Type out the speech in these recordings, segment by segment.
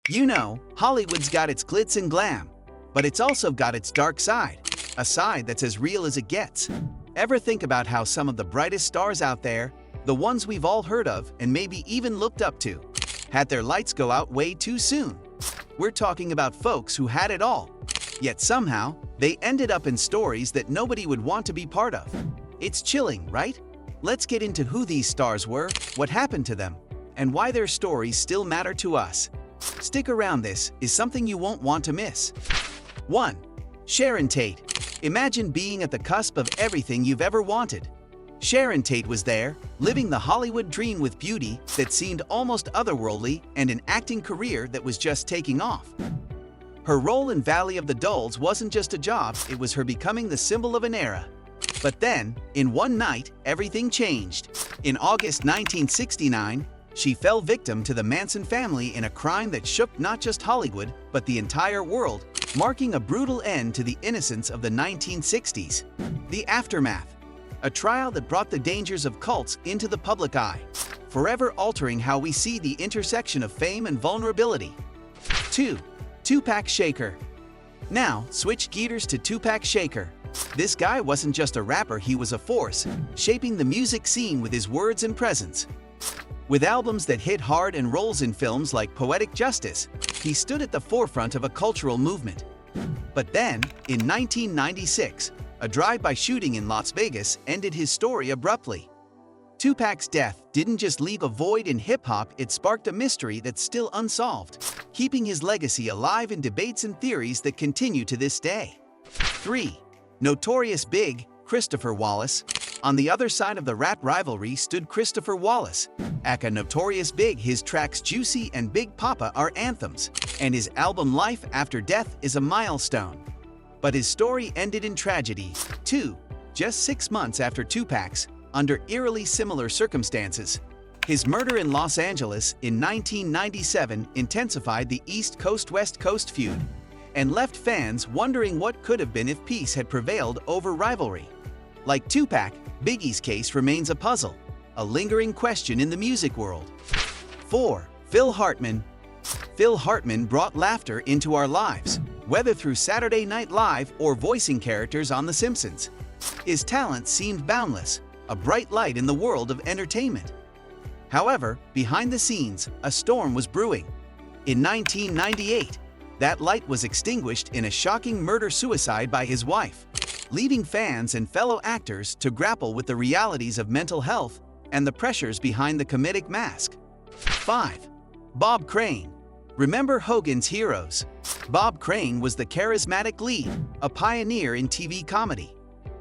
You know, Hollywood's got its glitz and glam, but it's also got its dark side, a side that's as real as it gets. Ever think about how some of the brightest stars out there, the ones we've all heard of and maybe even looked up to, had their lights go out way too soon? We're talking about folks who had it all, yet somehow they ended up in stories that nobody would want to be part of. It's chilling, right? Let's get into who these stars were, what happened to them, and why their stories still matter to us. Stick around, this is something you won't want to miss. 1. Sharon Tate. Imagine being at the cusp of everything you've ever wanted. Sharon Tate was there, living the Hollywood dream with beauty that seemed almost otherworldly and an acting career that was just taking off. Her role in Valley of the Dolls wasn't just a job, it was her becoming the symbol of an era. But then, in one night, everything changed. In August 1969, she fell victim to the Manson family in a crime that shook not just Hollywood, but the entire world, marking a brutal end to the innocence of the 1960s. The aftermath. A trial that brought the dangers of cults into the public eye, forever altering how we see the intersection of fame and vulnerability. 2. Tupac Shakur. Now, switch gears to Tupac Shakur. This guy wasn't just a rapper, he was a force, shaping the music scene with his words and presence. With albums that hit hard and roles in films like Poetic Justice, he stood at the forefront of a cultural movement. But then, in 1996, a drive-by shooting in Las Vegas ended his story abruptly. Tupac's death didn't just leave a void in hip-hop, it sparked a mystery that's still unsolved, keeping his legacy alive in debates and theories that continue to this day. 3. Notorious Big, Christopher Wallace. On the other side of the rap rivalry stood Christopher Wallace. Aka Notorious Big, his tracks Juicy and Big Papa are anthems, and his album Life After Death is a milestone. But his story ended in tragedy, too, just 6 months after Tupac's, under eerily similar circumstances. His murder in Los Angeles in 1997 intensified the East Coast-West Coast feud, and left fans wondering what could have been if peace had prevailed over rivalry. Like Tupac, Biggie's case remains a puzzle, a lingering question in the music world. 4. Phil Hartman. Phil Hartman brought laughter into our lives, whether through Saturday Night Live or voicing characters on The Simpsons. His talent seemed boundless, a bright light in the world of entertainment. However, behind the scenes, a storm was brewing. In 1998, that light was extinguished in a shocking murder-suicide by his wife, leaving fans and fellow actors to grapple with the realities of mental health and the pressures behind the comedic mask. 5. Bob Crane. Remember Hogan's Heroes? Bob Crane was the charismatic lead, a pioneer in TV comedy.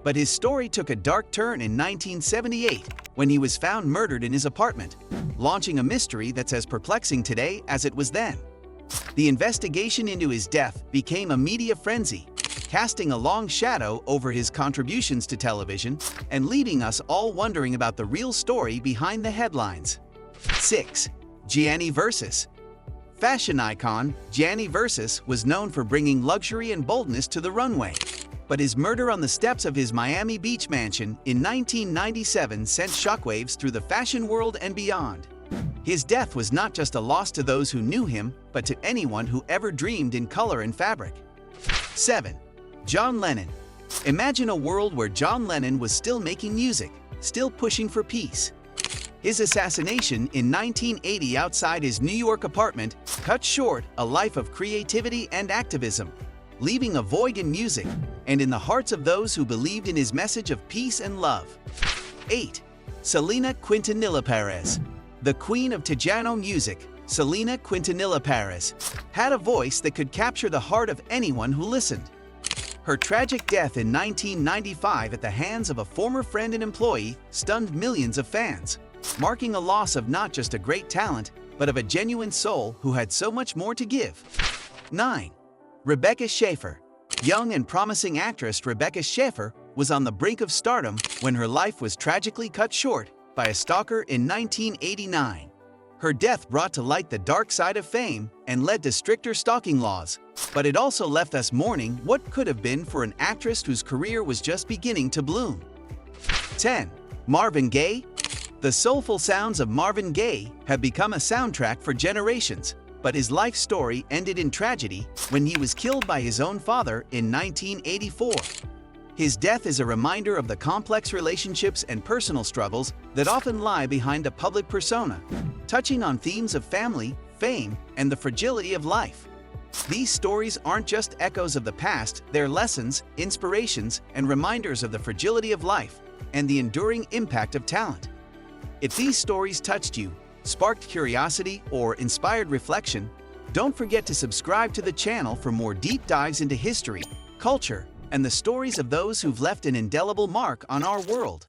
But his story took a dark turn in 1978 when he was found murdered in his apartment, launching a mystery that's as perplexing today as it was then. The investigation into his death became a media frenzy, casting a long shadow over his contributions to television and leaving us all wondering about the real story behind the headlines. 6. Gianni Versus. Fashion icon Gianni Versus was known for bringing luxury and boldness to the runway, but his murder on the steps of his Miami Beach mansion in 1997 sent shockwaves through the fashion world and beyond. His death was not just a loss to those who knew him, but to anyone who ever dreamed in color and fabric. 7. John Lennon. Imagine a world where John Lennon was still making music, still pushing for peace. His assassination in 1980 outside his New York apartment cut short a life of creativity and activism, leaving a void in music and in the hearts of those who believed in his message of peace and love. 8. Selena Quintanilla Perez. The queen of Tejano music, Selena Quintanilla Perez, had a voice that could capture the heart of anyone who listened. Her tragic death in 1995 at the hands of a former friend and employee stunned millions of fans, marking a loss of not just a great talent, but of a genuine soul who had so much more to give. 9. Rebecca Schaeffer. Young and promising actress Rebecca Schaeffer was on the brink of stardom when her life was tragically cut short by a stalker in 1989. Her death brought to light the dark side of fame and led to stricter stalking laws, but it also left us mourning what could have been for an actress whose career was just beginning to bloom. 10. Marvin Gaye. The soulful sounds of Marvin Gaye have become a soundtrack for generations, But his life story ended in tragedy when he was killed by his own father in 1984. His death is a reminder of the complex relationships and personal struggles that often lie behind a public persona, touching on themes of family, fame, and the fragility of life. These stories aren't just echoes of the past, they're lessons, inspirations, and reminders of the fragility of life and the enduring impact of talent. If these stories touched you, sparked curiosity, or inspired reflection, don't forget to subscribe to the channel for more deep dives into history, culture, and the stories of those who've left an indelible mark on our world.